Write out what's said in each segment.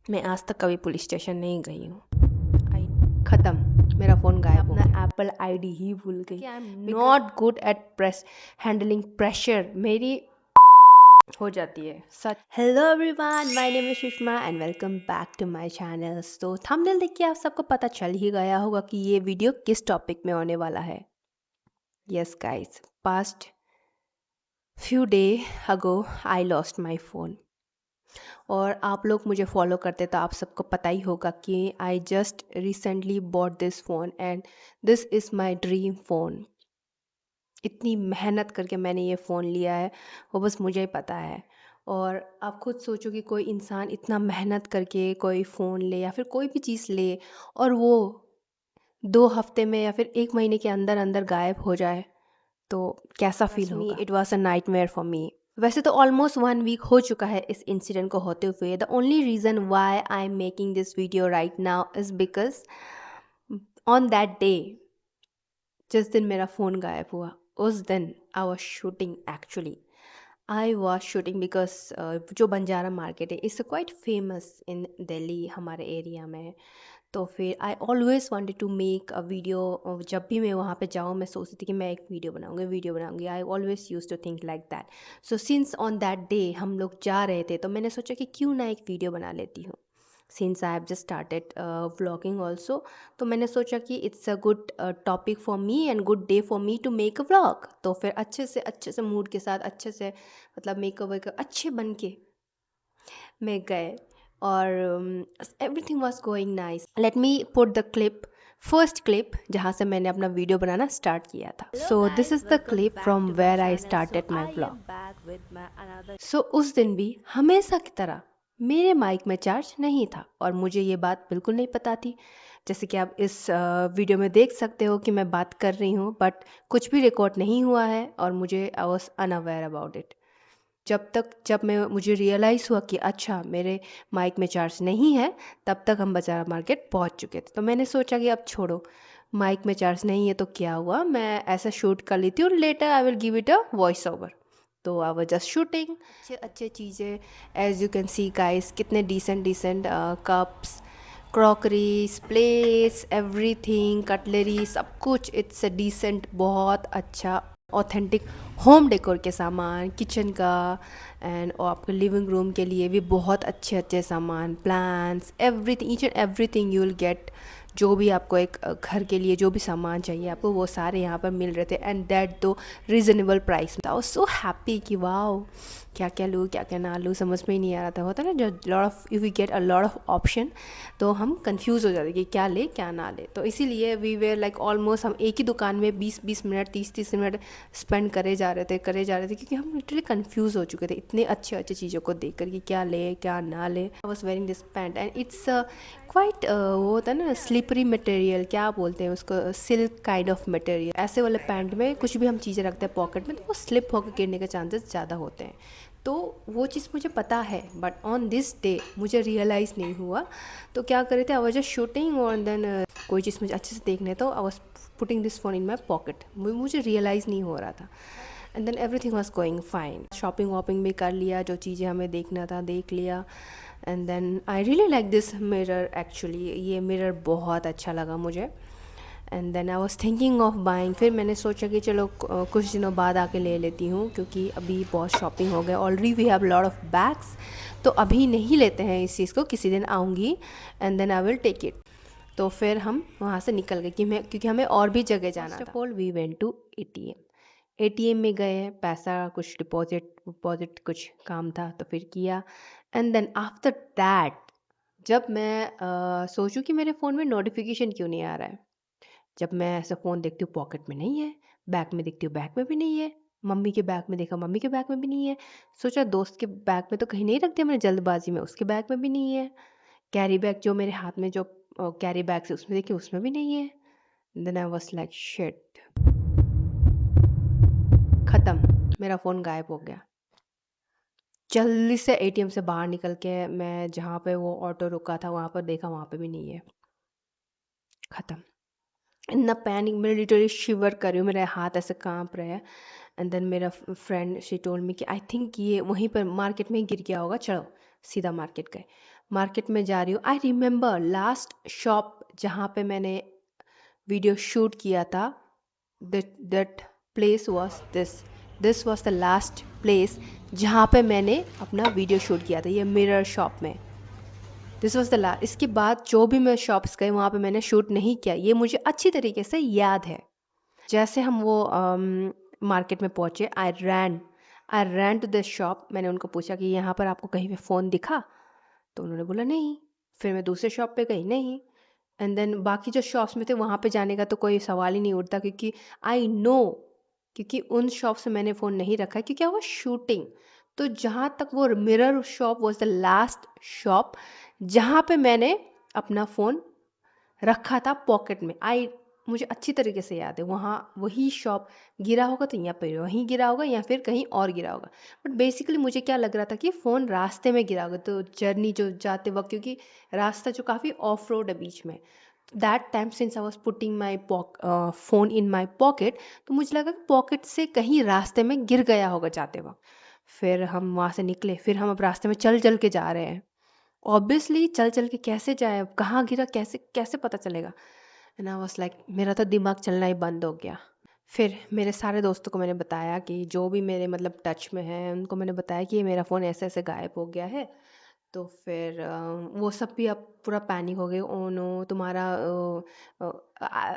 मैं आज तक कभी पुलिस स्टेशन नहीं गई हूँ। आई ख़त्म, मेरा फ़ोन गायब हो गया। एप्पल आईडी ही भूल गई। I am not good at handling pressure. मेरी हो जाती है सच। Hello everyone, my name is Sushma and welcome back to my channel. तो थंबनेल देख के आप सबको पता चल ही गया होगा कि ये वीडियो किस टॉपिक में होने वाला है। Yes guys, past few day ago I lost my phone. और आप लोग मुझे फॉलो करते तो आप सबको पता ही होगा कि I just recently bought this phone and this is my dream phone. इतनी मेहनत करके मैंने ये फ़ोन लिया है, वो बस मुझे ही पता है। और आप खुद सोचो कि कोई इंसान इतना मेहनत करके कोई फ़ोन ले या फिर कोई भी चीज़ ले और वो 2 हफ्ते में या फिर 1 महीने के अंदर अंदर गायब हो जाए, तो कैसा फील होगा। It was a nightmare for me. वैसे तो ऑलमोस्ट 1 वीक हो चुका है इस इंसिडेंट को होते हुए। The only reason why I am making this video right now is because on that day, जिस दिन मेरा फ़ोन गायब हुआ, उस दिन I was shooting actually. I was shooting because जो बंजारा मार्केट है it's quite famous in Delhi, हमारे एरिया में। तो फिर I always wanted to make a video. जब भी मैं वहाँ पे जाऊँ मैं सोचती थी कि मैं एक वीडियो बनाऊँगी। I always use to think like that. So since on that day हम लोग जा रहे थे, तो मैंने सोचा कि क्यों ना एक वीडियो बना लेती हूँ। Since I have just started vlogging also, तो मैंने सोचा कि it's a good topic for me and good day for me to make a vlog. तो फिर अच्छे से मूड के साथ, अच्छे से मतलब मेकअप वेकअप अच्छे बन के में गए। और everything was going nice. Let me put the clip, first clip जहाँ से मैंने अपना वीडियो बनाना स्टार्ट किया था। So this is the clip from where I started my vlog. सो उस दिन भी हमेशा की तरह मेरे माइक में चार्ज नहीं था और मुझे ये बात बिल्कुल नहीं पता थी। जैसे कि आप इस वीडियो में देख सकते हो कि मैं बात कर रही हूँ, बट कुछ भी रिकॉर्ड नहीं हुआ है और मुझे I was unaware about it. जब मुझे रियलाइज़ हुआ कि अच्छा मेरे माइक में चार्ज नहीं है, तब तक हम बाज़ार मार्केट पहुंच चुके थे। तो मैंने सोचा कि अब छोड़ो, माइक में चार्ज नहीं है तो क्या हुआ, मैं ऐसा शूट कर लेती हूँ, later I will give it a voice over. तो आई वाज जस्ट शूटिंग अच्छे अच्छे चीज़ें। As you can see guys, कितने decent decent cups, crockeries, plates, everything, cutlery, सब कुछ इट्स अ डिसेंट, बहुत अच्छा ऑथेंटिक होम डेकोर के सामान, किचन का एंड और आपके लिविंग रूम के लिए भी बहुत अच्छे अच्छे सामान, plants, everything, each and everything you will gate. जो भी आपको एक घर के लिए जो भी सामान चाहिए आपको, वो सारे यहाँ पर मिल रहे थे एंड दैट दो रीज़नेबल प्राइस में। आई वाज सो हैप्पी कि वाओ, क्या क्या लूँ क्या क्या ना लूँ, समझ में ही नहीं आ रहा था। होता है ना, जो lot of, if we get a lot of option तो हम कंफ्यूज हो जाते कि क्या ले क्या ना ले। तो इसीलिए वी वेयर लाइक ऑलमोस्ट हम एक ही दुकान में 20-20 मिनट, 30-30 मिनट स्पेंड करे जा रहे थे क्योंकि हम लिटरली कंफ्यूज हो चुके थे इतने अच्छे अच्छे चीज़ों को देख कर कि क्या ले क्या ना ले। I was wearing this pant and it's quite, वो होता है ना स्लिपरी मटेरियल, क्या बोलते हैं उसको, सिल्क काइंड ऑफ मटेरियल। ऐसे वाले पैंट में कुछ भी हम चीज़ें रखते हैं पॉकेट में तो वो स्लिप होकर गिरने के चांसेस ज़्यादा होते हैं। तो वो चीज़ मुझे पता है, बट ऑन दिस डे मुझे रियलाइज़ नहीं हुआ। तो क्या करे थे, आई वाज जस्ट शूटिंग और देन कोई चीज़ मुझे अच्छे से देखने, तो I was putting this phone in my pocket. मुझे रियलाइज़ नहीं हो रहा था and then everything was going fine. Shopping wopping भी कर लिया, जो चीज़ें हमें देखना था देख लिया। And then I really like this mirror actually, ये मिरर बहुत अच्छा लगा मुझे। And then I was thinking of buying. फिर मैंने सोचा कि चलो कुछ दिनों बाद आके ले लेती हूँ, क्योंकि अभी बहुत शॉपिंग हो गया, already we have lot of bags. तो अभी नहीं लेते हैं इस चीज़ को, किसी दिन आऊँगी and then I will take it. तो फिर हम वहाँ से निकल गए क्योंकि हमें और भी जगह जाना था। First of all we went to ATM में गए, पैसा कुछ डिपॉजिट कुछ काम था तो फिर किया। एंड देन आफ्टर दैट, जब मैं सोचूं कि मेरे फ़ोन में नोटिफिकेशन क्यों नहीं आ रहा है, जब मैं ऐसा फ़ोन देखती हूँ पॉकेट में नहीं है, बैग में देखती हूँ बैग में भी नहीं है, मम्मी के बैग में देखा मम्मी के बैग में भी नहीं है, सोचा दोस्त के बैग में तो कहीं नहीं रख दिया मैंने जल्दबाजी में, उसके बैग में भी नहीं है, कैरी बैग जो मेरे हाथ में जो कैरी बैग से उसमें देखी उसमें भी नहीं है। Then I was like shit, ख़त्म, मेरा फ़ोन गायब हो गया। जल्दी से एटीएम से बाहर निकल के मैं जहाँ पे वो ऑटो रुका था वहाँ पर देखा, वहाँ पे भी नहीं है, ख़त्म। इतना पैनिक, मैं लिटरली शिवर कर रही हूँ, मेरे हाथ ऐसे कांप रहे हैं। एंड देन मेरा फ्रेंड शी टोल्ड मी कि आई थिंक ये वहीं पर मार्केट में ही गिर गया होगा, चलो सीधा मार्केट गए। मार्केट में जा रही हूँ। आई रिमेम्बर लास्ट शॉप जहाँ पे मैंने वीडियो शूट किया था, that place was this was the last place जहाँ पे मैंने अपना वीडियो शूट किया था, ये मिरर शॉप में। This was the last. इसके बाद जो भी मैं शॉप्स गए वहाँ पे मैंने शूट नहीं किया, ये मुझे अच्छी तरीके से याद है। जैसे हम वो मार्केट में पहुँचे, आई रैन टू दिस शॉप। मैंने उनको पूछा कि यहाँ पर आपको कहीं पे फ़ोन दिखा? तो उन्होंने बोला नहीं। फिर मैं दूसरे शॉप पे गई, नहीं। एंड देन बाकी जो शॉप्स में थे वहाँ पे जाने का तो कोई सवाल ही नहीं उठता, क्योंकि आई नो, क्योंकि उन शॉप से मैंने फ़ोन नहीं रखा है, क्योंकि आई वाज शूटिंग। तो जहाँ तक वो mirror shop was the last shop जहाँ पे मैंने अपना फ़ोन रखा था पॉकेट में। मुझे अच्छी तरीके से याद है, वहाँ वही शॉप गिरा होगा तो या फिर वहीं गिरा होगा या फिर कहीं और गिरा होगा। बट बेसिकली मुझे क्या लग रहा था कि फ़ोन रास्ते में गिरा होगा, तो जर्नी जो जाते वक्त, क्योंकि रास्ता जो काफ़ी ऑफ रोड है बीच में, that time since I was putting my phone in my pocket, तो मुझे लगा कि पॉकेट से कहीं रास्ते में गिर गया होगा जाते वक्त। फिर हम वहाँ से निकले, फिर हम अब रास्ते में चल चल के जा रहे हैं। ऑब्वियसली चल चल के कैसे जाए, अब कहाँ गिरा, कैसे कैसे पता चलेगा। एंड आई वाज लाइक, मेरा तो दिमाग चलना ही बंद हो गया। फिर मेरे सारे दोस्तों को मैंने बताया, कि जो भी मेरे मतलब टच में है उनको मैंने बताया कि ये मेरा फ़ोन ऐसे ऐसे गायब हो गया है। तो फिर वो सब भी अब पूरा पैनिक हो गए, ओ नो तुम्हारा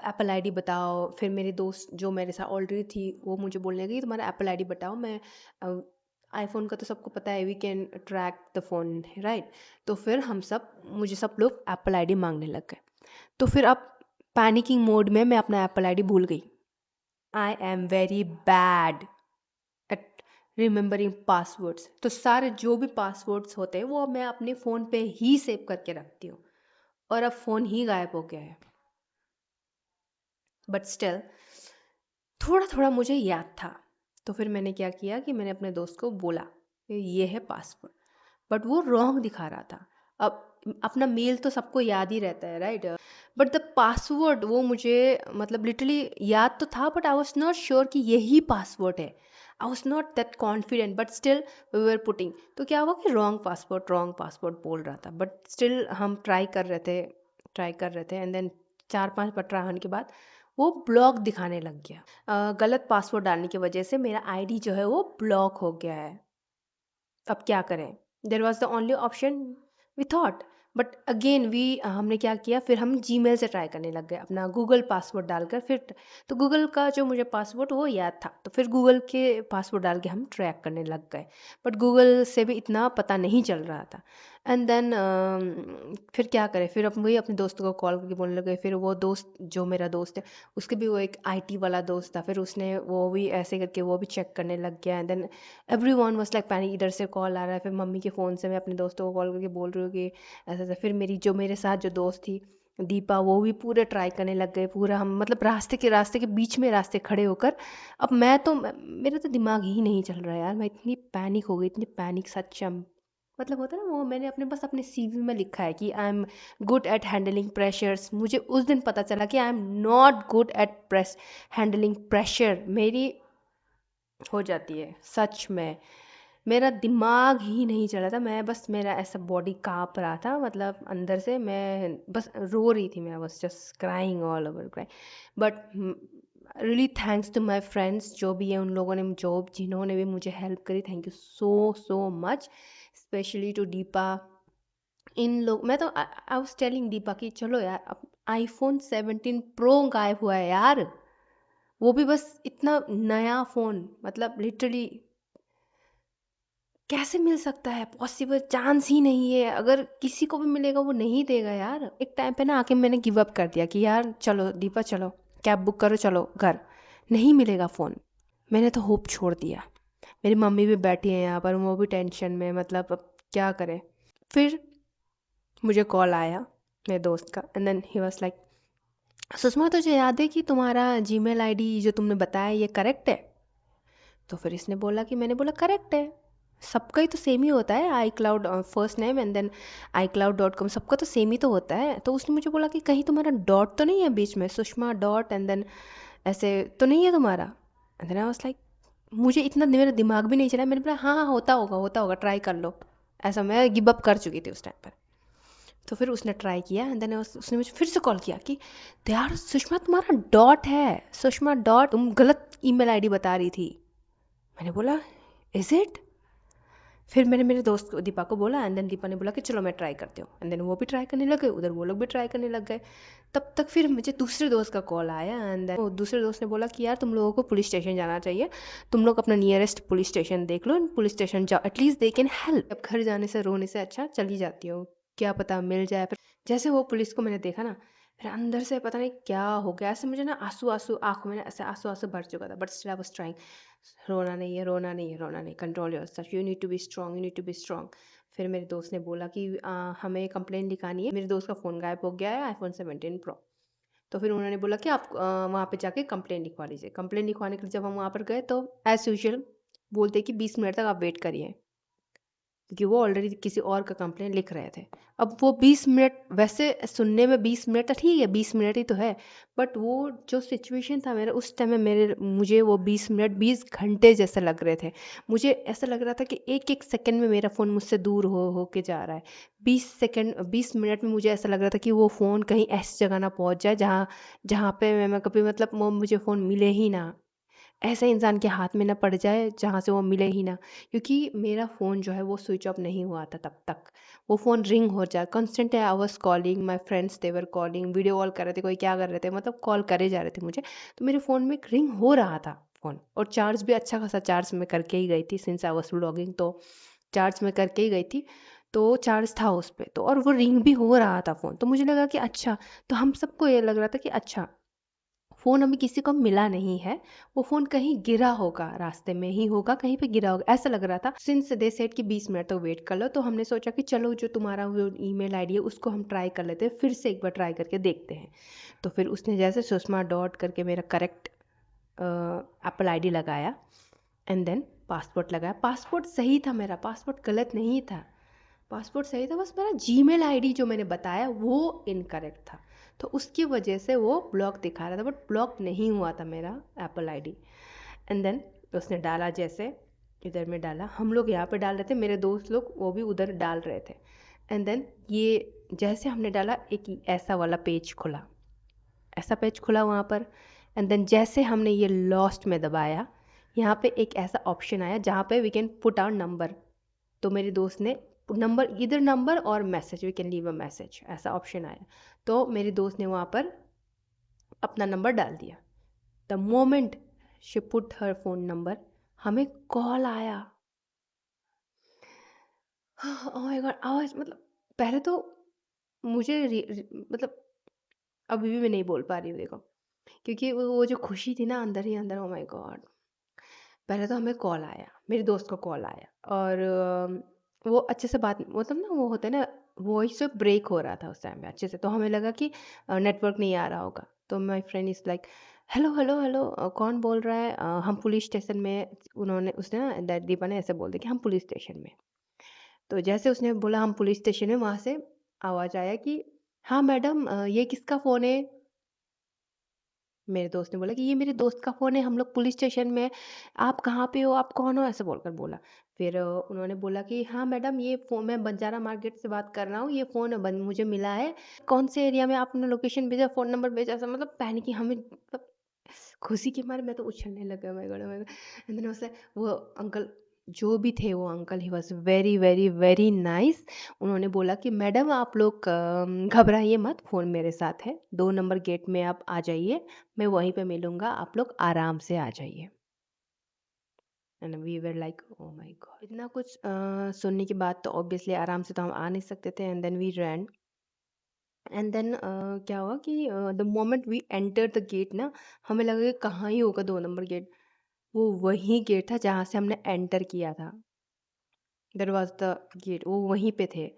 एप्पल आईडी बताओ। फिर मेरी दोस्त जो मेरे साथ ऑलरेडी थी वो मुझे बोलने लगी तुम्हारा एप्पल आईडी बताओ। मैं आईफोन का तो सबको पता है, we can track the phone, right. तो फिर मुझे सब लोग एप्पल आईडी मांगने लग गए। तो फिर अब पैनिकिंग मोड में मैं अपना एप्पल आईडी भूल गई। I am very bad at remembering passwords. तो सारे जो भी पासवर्ड्स होते हैं वो मैं अपने फ़ोन पे ही सेव करके रखती हूँ, और अब फ़ोन ही गायब हो गया है। बट स्टिल थोड़ा थोड़ा मुझे याद था। तो फिर मैंने क्या किया कि मैंने अपने दोस्त को बोला ये है पासवर्ड, बट वो रॉन्ग दिखा रहा था। अब अपना मेल तो सबको याद ही रहता है, राइट। बट द पासवर्ड वो मुझे मतलब लिटरली याद तो था, but I was not sure कि यही पासवर्ड है। I was not that confident, but still we were putting. तो क्या हुआ कि रॉन्ग पासवर्ड बोल रहा था, बट स्टिल हम ट्राई कर रहे थे। एंड देन 4-5 बार ट्राई होने के बाद वो ब्लॉक दिखाने लग गया। गलत पासवर्ड डालने की वजह से मेरा आईडी जो है वो ब्लॉक हो गया है। अब क्या करें? There was the only option we thought. But again हमने क्या किया, फिर हम जीमेल से ट्राई करने लग गए अपना गूगल पासवर्ड डालकर। फिर तो गूगल का जो मुझे पासवर्ड वो याद था, तो फिर गूगल के पासवर्ड डाल के हम ट्रैक करने लग गए। बट गूगल से भी इतना पता नहीं चल रहा था। एंड देन फिर क्या करें, फिर अब वही अपने दोस्तों को कॉल करके बोलने लगे। फिर वो दोस्त जो मेरा दोस्त है, उसके भी वो एक आईटी वाला दोस्त था, फिर उसने वो भी ऐसे करके वो भी चेक करने लग गया। And then everyone was like panic, इधर से कॉल आ रहा है। फिर मम्मी के फ़ोन से मैं अपने दोस्तों को कॉल करके बोल रही हूँ कि ऐसा ऐसा। फिर मेरे साथ जो दोस्त थी दीपा, वो भी पूरे ट्राई करने लग गए। पूरा हम मतलब रास्ते के बीच में रास्ते खड़े होकर। अब मेरा तो दिमाग ही नहीं चल रहा है यार, मैं इतनी पैनिक हो गई, इतनी पैनिक सच मतलब होता है ना वो, मैंने अपने सीवी में लिखा है कि I am good at handling pressures. मुझे उस दिन पता चला कि आई am not good at handling pressure. मेरी हो जाती है सच में। मेरा दिमाग ही नहीं चला था, मैं बस मेरा ऐसा बॉडी काँप रहा था, मतलब अंदर से मैं बस रो रही थी। मैं बस just crying all over crying. But really thanks to my friends, जो भी है उन लोगों ने जिन्होंने भी मुझे हेल्प करी, thank you so much. Specially to Deepa. इन लोग मैं तो आई वाज टेलिंग दीपा कि चलो यार, अब आईफोन 17 प्रो गायब हुआ है यार। वो भी बस इतना नया फ़ोन, मतलब लिटरली कैसे मिल सकता है? पॉसिबल चांस ही नहीं है। अगर किसी को भी मिलेगा वो नहीं देगा यार। एक टाइम पे ना आके मैंने गिव अप कर दिया कि यार चलो दीपा, चलो कैब बुक करो, चलो घर, नहीं मिलेगा फ़ोन। मैंने तो होप छोड़ दिया। मेरी मम्मी भी बैठी है यहाँ पर, वो भी टेंशन में, मतलब अब क्या करें। फिर मुझे कॉल आया मेरे दोस्त का, and then he was like, Sushma तुझे याद है कि तुम्हारा जीमेल आईडी जो तुमने बताया ये करेक्ट है? तो फिर इसने बोला कि मैंने बोला करेक्ट है, सबका ही तो सेम ही होता है, iCloud first name and then iCloud.com, सबका तो सेम ही तो होता है। तो उसने मुझे बोला कि कहीं तुम्हारा डॉट तो नहीं है बीच में, सुषमा डॉट एंड देन ऐसे तो नहीं है तुम्हारा? And then I was like, मुझे इतना मेरा दिमाग भी नहीं चला। मैंने बोला हाँ हाँ होता होगा ट्राई कर लो। ऐसा मैं गिव अप कर चुकी थी उस टाइम पर। तो फिर उसने ट्राई किया एंड देन उसने मुझे फिर से कॉल किया कि यार सुषमा तुम्हारा डॉट है, सुषमा डॉट, तुम गलत ईमेल आईडी बता रही थी। मैंने बोला इज इट? फिर मैंने मेरे दोस्त दीपा को बोला एंड देन दीपा ने बोला कि चलो मैं ट्राई करती हूँ, एंड देन वो भी ट्राई करने लग गए, उधर वो लोग भी ट्राई करने लग गए। तब तक फिर मुझे दूसरे दोस्त का कॉल आया एंड देन दूसरे दोस्त ने बोला कि यार तुम लोगों को पुलिस स्टेशन जाना चाहिए, तुम लोग अपना नियरेस्ट पुलिस स्टेशन देख लो, पुलिस स्टेशन जाओ, एटलीस्ट दे कैन हेल्प। अब घर जाने से रोने से अच्छा चली जाती हो, क्या पता मिल जाए। फिर जैसे वो पुलिस को मैंने देखा ना, फिर अंदर से पता नहीं क्या हो गया, ऐसे मुझे ना आंसू आंसू आंखों में ना ऐसे आंसू आंसू भर चुका था, but still I was trying. रोना नहीं है, रोना नहीं है, रोना नहीं, control yourself, you need to be strong, you need to be strong. फिर मेरे दोस्त ने बोला कि हमें कंप्लेंट लिखानी है, मेरे दोस्त का फ़ोन गायब हो गया है, आईफोन 17 प्रो। तो फिर उन्होंने बोला कि आप वहाँ पे जाके कंप्लेंट लिखवा लीजिए। कंप्लेंट लिखवाने के लिए जब हम वहाँ पर गए तो एज़ यूजुअल बोलते कि 20 मिनट तक आप वेट करिए, क्योंकि वो ऑलरेडी किसी और का कंप्लेंट लिख रहे थे। अब वो 20 मिनट, वैसे सुनने में 20 मिनट तो ठीक है, 20 मिनट ही तो है, बट वो जो सिचुएशन था मेरा उस टाइम में, मुझे वो 20 मिनट 20 घंटे जैसे लग रहे थे। मुझे ऐसा लग रहा था कि एक एक सेकंड में मेरा फ़ोन मुझसे दूर हो के जा रहा है। 20 मिनट में मुझे ऐसा लग रहा था कि वो फ़ोन कहीं ऐसी जगह ना पहुंच जाए जहाँ जहाँ पे मैं कभी मतलब वो मुझे फ़ोन मिले ही ना, ऐसे इंसान के हाथ में ना पड़ जाए जहाँ से वो मिले ही ना। क्योंकि मेरा फ़ोन जो है वो स्विच ऑफ नहीं हुआ था तब तक, वो फ़ोन रिंग हो जाए constant. I was calling my friends, they were calling, video call कर रहे थे, कोई क्या कर रहे थे, मतलब कॉल करे जा रहे थे मुझे। तो मेरे फ़ोन में एक रिंग हो रहा था फ़ोन, और चार्ज भी अच्छा खासा चार्ज मैं करके ही गई थी, सिंस आई वाज व्लॉगिंग, तो चार्ज मैं करके ही गई थी, तो चार्ज था उस पे तो, और वो रिंग भी हो रहा था फ़ोन। तो मुझे लगा कि अच्छा, तो हम सबको ये लग रहा था कि अच्छा फ़ोन अभी किसी को मिला नहीं है, वो फ़ोन कहीं गिरा होगा, रास्ते में ही होगा, कहीं पे गिरा होगा, ऐसा लग रहा था। सिंस दे सेड कि 20 मिनट तक वेट कर लो, तो हमने सोचा कि चलो जो तुम्हारा वो ईमेल आईडी है उसको हम ट्राई कर लेते हैं, फिर से एक बार ट्राई करके देखते हैं। तो फिर उसने जैसे सुषमा डॉट करके मेरा करेक्ट एप्पल आईडी लगाया एंड देन पासपोर्ट लगाया। पासपोर्ट सही था मेरा, पासपोर्ट गलत नहीं था, पासपोर्ट सही था, बस मेरा जीमेल आईडी जो मैंने बताया वो इनकरेक्ट था। तो उसकी वजह से वो ब्लॉक दिखा रहा था, बट ब्लॉक नहीं हुआ था मेरा एप्पल आईडी। एंड देन उसने डाला, जैसे इधर में डाला, हम लोग यहाँ पे डाल रहे थे, मेरे दोस्त लोग वो भी उधर डाल रहे थे। एंड देन ये जैसे हमने डाला, एक ऐसा वाला पेज खुला, ऐसा पेज खुला वहाँ पर। एंड देन जैसे हमने ये लॉस्ट में दबाया, यहाँ पे एक ऐसा ऑप्शन आया जहाँ पे we can put our number. तो मेरे दोस्त ने नंबर, इधर नंबर और message, we can leave a message, ऐसा ऑप्शन आया। तो मेरे दोस्त ने वहाँ पर अपना नंबर डाल दिया। The moment she put her phone number, हमें कॉल आया। ओह माय गॉड, आवाज मतलब, पहले तो मुझे मतलब अभी भी मैं नहीं बोल पा रही हूँ, देखो, क्योंकि वो जो खुशी थी ना अंदर ही अंदर, ओ माय गॉड। पहले तो हमें कॉल आया, मेरे दोस्त का कॉल आया, और वो अच्छे से बात, मतलब ना वो होता है ना, वॉइस से ब्रेक हो रहा था उस टाइम पे अच्छे से, तो हमें लगा कि नेटवर्क नहीं आ रहा होगा। तो my friend is like hello hello hello, कौन बोल रहा है? हम पुलिस स्टेशन में, उन्होंने उसने ना दीपा ने ऐसे बोल दिया कि हम पुलिस स्टेशन में। तो जैसे उसने बोला हम पुलिस स्टेशन में, वहाँ से आवाज़ आया कि हाँ मैडम, ये किसका फ़ोन है? मेरे दोस्त ने बोला कि ये मेरे दोस्त का फ़ोन है, हम लोग पुलिस स्टेशन में हैं, आप कहाँ पे हो, आप कौन हो, ऐसे बोलकर बोला। फिर उन्होंने बोला कि हाँ मैडम, ये फ़ोन मैं बंजारा मार्केट से बात कर रहा हूँ, ये फ़ोन बन मुझे मिला है, कौन से एरिया में आपने लोकेशन भेजा, फ़ोन नंबर भेजा, ऐसा मतलब पैनिक की हमें, मतलब खुशी के मारे मैं तो उछलने लगा, मैं गॉड, मैं एंड देन उससे वो अंकल जो भी थे, वो uncle he was very very very nice. उन्होंने बोला कि मैडम आप लोग घबराइए मत, फ़ोन मेरे साथ है, 2 नंबर गेट में आप आ जाइए, मैं वहीं पे मिलूंगा, आप लोग आराम से आ जाइए। And we were like oh my god, इतना कुछ सुनने के बाद तो ऑब्वियसली आराम से तो हम आ नहीं सकते थे। And then we ran, and then क्या हुआ कि the moment we enter the gate ना, हमें लगा कि कहाँ ही होगा 2 नंबर गेट, वो वही गेट था जहाँ से हमने एंटर किया था। देयर वाज द गेट, वो वहीं पे थे।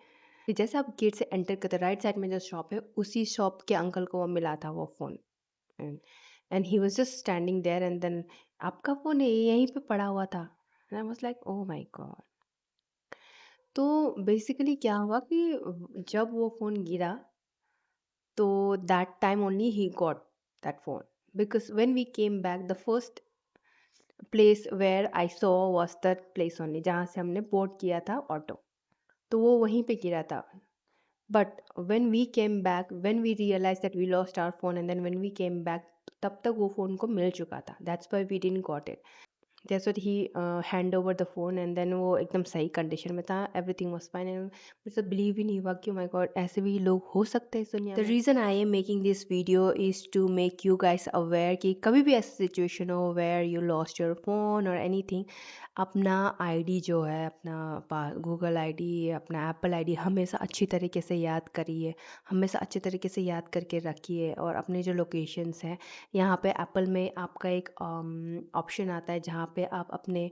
जैसे आप गेट से एंटर करते, राइट साइड में जो शॉप है, उसी शॉप के अंकल को वो मिला था वो phone. And he was just standing there and then आपका फ़ोन है, यहीं पे पड़ा हुआ था। And I was like oh my god. तो बेसिकली क्या हुआ कि जब वो फ़ोन गिरा, तो that time only he got that phone, because when we came back, the first place where I saw was that place only, जहाँ से हमने बोर्ड किया था ऑटो, तो वो वहीं पे गिरा था। But when we came back, when we realized that we lost our phone, and then when we came back, तब तक वो फ़ोन को मिल चुका था. That's why we didn't got it. That's what he hand over the phone, and then वो एकदम सही condition में था. Everything was fine, and मुझे बिलीव ही नहीं हुआ कि माय गॉड ऐसे भी लोग हो सकते हैं इस दुनिया में. The reason I am making this video is to make you guys aware कि कभी भी ऐसी सिचुएशन हो where you lost your phone or anything, अपना आईडी जो है, अपना गूगल आईडी, अपना एप्पल आईडी हमेशा अच्छी तरीके से याद करिए, हमेशा अच्छे तरीके से याद करके रखिए. और अपने जो लोकेशंस हैं, यहाँ पे एप्पल में आपका एक ऑप्शन आता है जहाँ पे आप अपने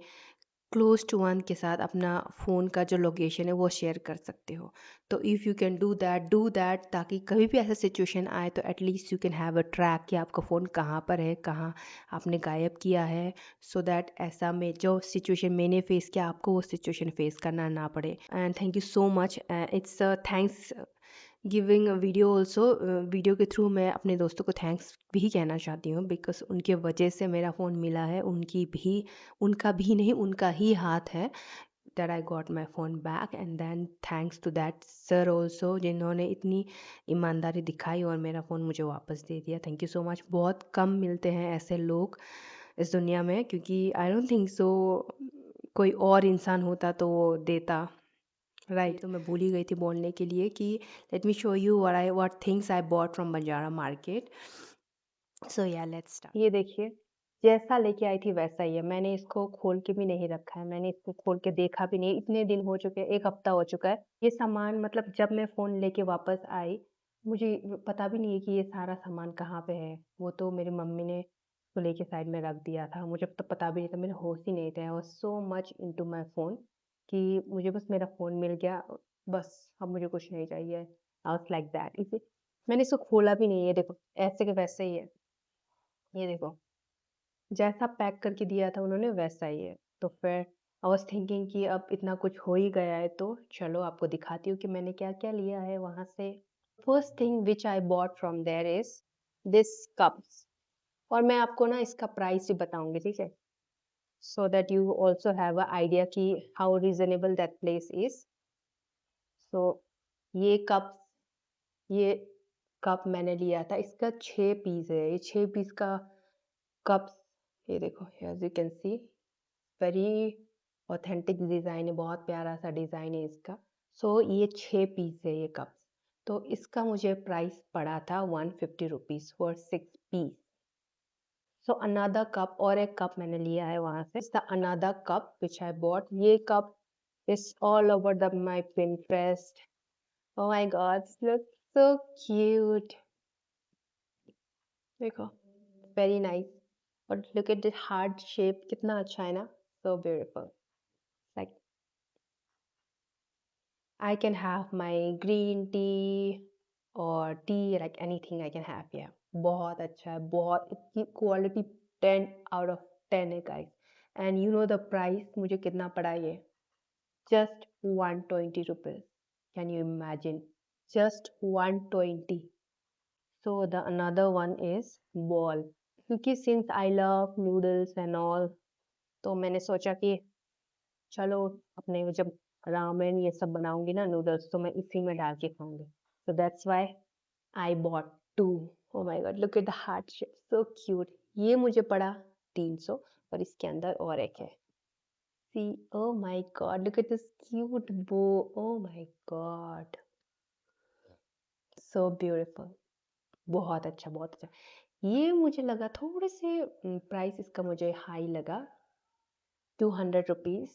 क्लोज टू वन के साथ अपना फ़ोन का जो लोकेशन है वो शेयर कर सकते हो. तो if you can do that, ताकि कभी भी ऐसा सिचुएशन आए तो at least you can have a track कि आपका फ़ोन कहाँ पर है, कहाँ आपने गायब किया है, सो दैट ऐसा में जो सिचुएशन मैंने फेस किया आपको वो सिचुएशन फेस करना ना पड़े. And thank you so much. It's thanks giving video also. Video के थ्रू मैं अपने दोस्तों को थैंक्स भी कहना चाहती हूँ, बिकॉज उनके वजह से मेरा फ़ोन मिला है. उनका भी नहीं, उनका ही हाथ है that I got my phone back. And then thanks to that sir also, जिन्होंने इतनी ईमानदारी दिखाई और मेरा फ़ोन मुझे वापस दे दिया. Thank you so much. बहुत कम मिलते हैं ऐसे लोग इस दुनिया में, क्योंकि आई डोंट थिंक सो कोई और इंसान होता तो वो देता. राइट. तो मैं भूल ही गई थी बोलने के लिए कि let me show you what things I bought from Banjara market. So yeah let's start. ये देखिए, जैसा लेके आई थी वैसा ही है. मैंने इसको खोल के भी नहीं रखा है, मैंने इसको खोल के देखा भी नहीं. इतने दिन हो चुके हैं, 1 हफ्ता हो चुका है. ये सामान मतलब जब मैं फ़ोन लेके वापस आई, मुझे पता भी नहीं है कि ये सारा सामान कहाँ पे है. वो तो मेरी मम्मी ने उसको लेके साइड में रख दिया था. मुझे तो पता भी नहीं था, मेरे होश ही नहीं थे. I was so much into my phone कि मुझे बस मेरा फ़ोन मिल गया, बस अब मुझे कुछ नहीं चाहिए. I was like that. इसे मैंने इसको खोला भी नहीं है. देखो ऐसे के वैसे ही है. ये देखो, जैसा पैक करके दिया था उन्होंने वैसा ही है. तो फिर आई वाज थिंकिंग कि अब इतना कुछ हो ही गया है तो चलो आपको दिखाती हूँ कि मैंने क्या क्या लिया है वहाँ से. First thing which I bought from there is this cups. और मैं आपको ना इसका प्राइस भी बताऊंगी, ठीक है, so that you also have a idea कि how reasonable that place is. So ये कप ये कप मैंने लिया था, इसका 6 पीस है. ये 6 पीस का कप्स. ये देखो, as you can see, very authentic design है, बहुत प्यारा सा डिज़ाइन है इसका. सो ये 6 पीस है ये कप्स. तो इसका मुझे प्राइस पड़ा था 150 rupees for 6 piece. So another cup, और एक कप मैंने लिया है वहाँ से. The another cup which I bought. ये cup is all over the my Pinterest. Oh my god, look so cute. देखो, वेरी नाइस. और look at the heart shape, कितना अच्छा है ना. So beautiful. Like I can have my green tea or tea, like anything I can have. Yeah, बहुत अच्छा है, बहुत. इसकी क्वालिटी 10 out of 10 है guys. And you know the price मुझे कितना पड़ा ये? Just 120 rupees. Can you imagine? Just 120. So the another one is ball. क्योंकि since I love noodles and all, तो मैंने सोचा कि चलो अपने जब रामेन ये सब बनाऊंगी ना, नूडल्स, तो मैं इसी में डाल के खाऊंगी. So that's why I bought 2. O my god, look at the heart shape, so cute. ये मुझे पड़ा 300. और इसके अंदर और एक है. See, oh my god, look at this cute bow. Oh my god, so beautiful. बहुत अच्छा, बहुत अच्छा. ये मुझे लगा थोड़े से प्राइस इसका मुझे हाई लगा, 200 rupees,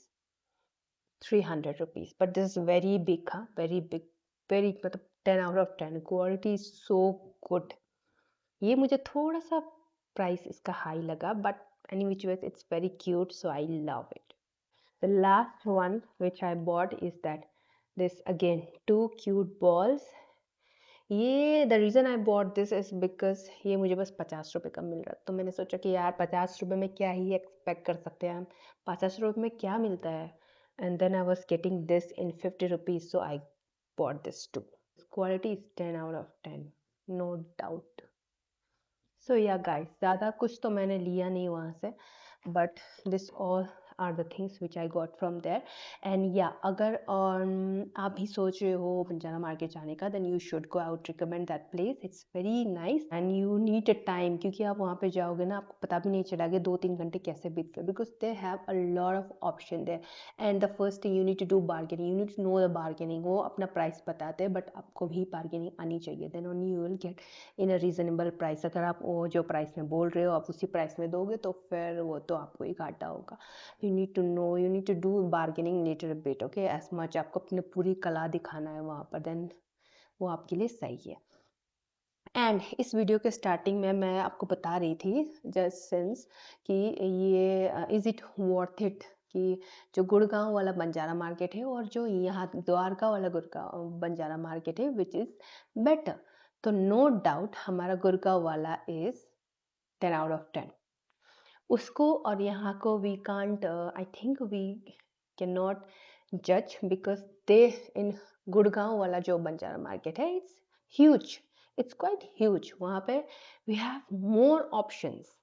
300 rupees, but this is very big, huh? Very big, very मतलब 10 out of 10. Quality is so good. ये मुझे थोड़ा सा प्राइस इसका हाई लगा, but any which ways it's very cute, so I love it. The last one which I bot is that this again 2 cute balls. ये the reason I bought this is because ये मुझे बस 50 रुपये का मिल रहा. तो मैंने सोचा कि यार 50 रुपये में क्या ही एक्सपेक्ट कर सकते हैं हम, 50 रुपये में क्या मिलता है. And then I was getting this in 50 rupees, so I bought this too. Quality is 10 out of 10, no doubt. So yeah guys, ज़्यादा कुछ तो मैंने लिया नहीं वहाँ से, but this all are the things which I got from there. And या अगर आप भी सोच रहे हो बंजारा मार्केट जाने का, then you should go. I would recommend that place. It's very nice and you need a time, क्योंकि आप वहाँ पे जाओगे ना, आपको पता भी नहीं चलेगा 2-3 घंटे कैसे बीत गए, because they have a lot of option there. And the first thing you need to do bargaining. You need to know the bargaining. वो अपना प्राइस बताते हैं, बट आपको भी बार्गेनिंग आनी चाहिए. Then only you will get in a reasonable price. अगर आप वो जो प्राइस में बोल रहे हो आप उसी प्राइस में दोगे तो फिर वो तो आपको ही घाटा होगा. You need to know, you need to do bargaining little bit, okay, as much. आपको अपनी पूरी कला दिखाना है वहाँ पर, देन वो आपके लिए सही है. एंड इस वीडियो के स्टार्टिंग में मैं आपको बता रही थी जस्ट सिंस कि ये इज़ इट वर्थ इट, कि जो गुड़गांव वाला बंजारा मार्केट है और जो यहाँ द्वारका वाला गुड़गांव बंजारा मार्केट है विच इज़ बेटर. तो नो डाउट हमारा गुड़गांव वाला इज़ 10 out of 10. उसको और यहाँ को we can't, I think we can not जज, बिकॉज दे इन गुड़गांव वाला जो बंजारा मार्केट है it's huge. It's quite huge. वहाँ पे वी हैव मोर ऑप्शंस,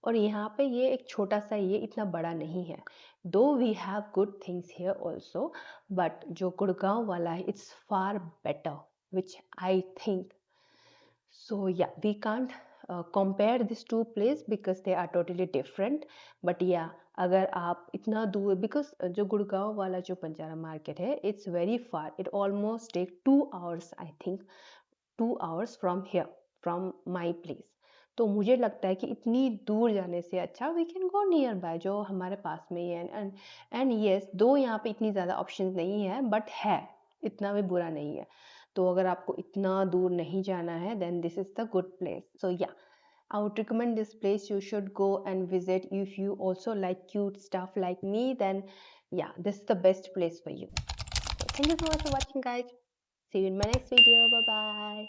और यहाँ पे ये एक छोटा सा, ये इतना बड़ा नहीं है. Though we have good things here also, but जो गुड़गांव वाला है it's far better which I think. So yeah, we can't compare these two places because they are totally different. But yeah, अगर आप इतना दूर, because जो गुड़गांव वाला जो बंजारा मार्केट है it's very far. It almost take 2 hours, I think 2 hours from here, from my place. तो मुझे लगता है कि इतनी दूर जाने से अच्छा we can go nearby जो हमारे पास में ही है. and yes, दो यहाँ पे इतनी ज़्यादा options नहीं है, but है, इतना भी बुरा नहीं है. तो अगर आपको इतना दूर नहीं जाना है then this is the good place. So yeah, I would recommend this place. You should go and visit. If you also like cute stuff like me, then yeah, this is the best place for you. So thank you so much for watching, guys. See you in my next video. Bye bye.